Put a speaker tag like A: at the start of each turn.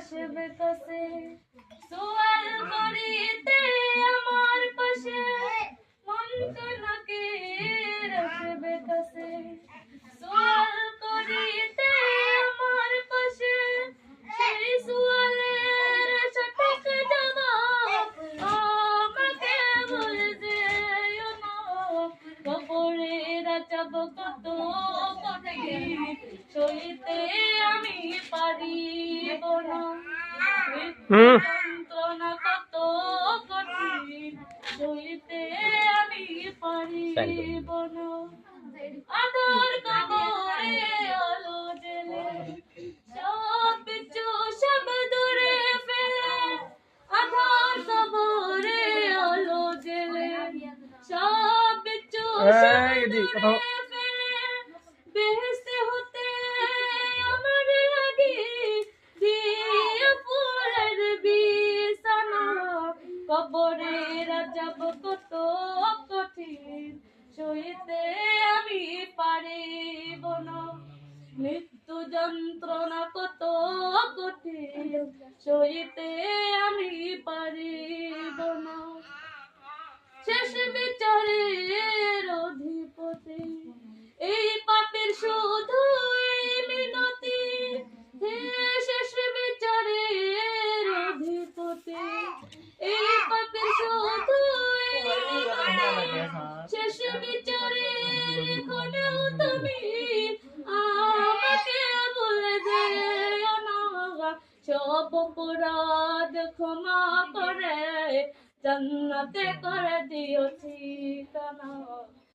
A: আসবে কাছে সোয়াল করিতে আমার পাশে মন নাকি আসবে কাছে সোয়াল করিতে আমার পাশে সেই সোয়ালের সঠিক জবাব আমাকে বলে যেও না কবরে রাজাব কত কঠিন সইতে আমি পারিব না যন্ত্রণা কত কঠিন সইতে আমি পারিব না আধার কবরে আলো জেলে সব কিছু সব দূরে ফেলে আধার কবরে আলো জেলে সব কিছু সব দূরে ফেলে বেহেশতে হতে আমার লাগি দিয়ে ফুলের বিছানা কবরে রাজাব কত কঠিন সইতে আমি পারিব না মৃত্যু যন্ত্রণা কত কঠিন সইতে আমি পারিব না শেষ বিচারের অধিপতি এই পাপের শুধু এই মিনতি হে শেষ বিচারের অধিপতি এই পাপের শুধু এই মিনতি শেষ বিচারের কোনেও তুমি আমাকে বলে যেও না সব অপরাধ ক্ষমা করে জান্নাতে করে দিও ঠিকানা।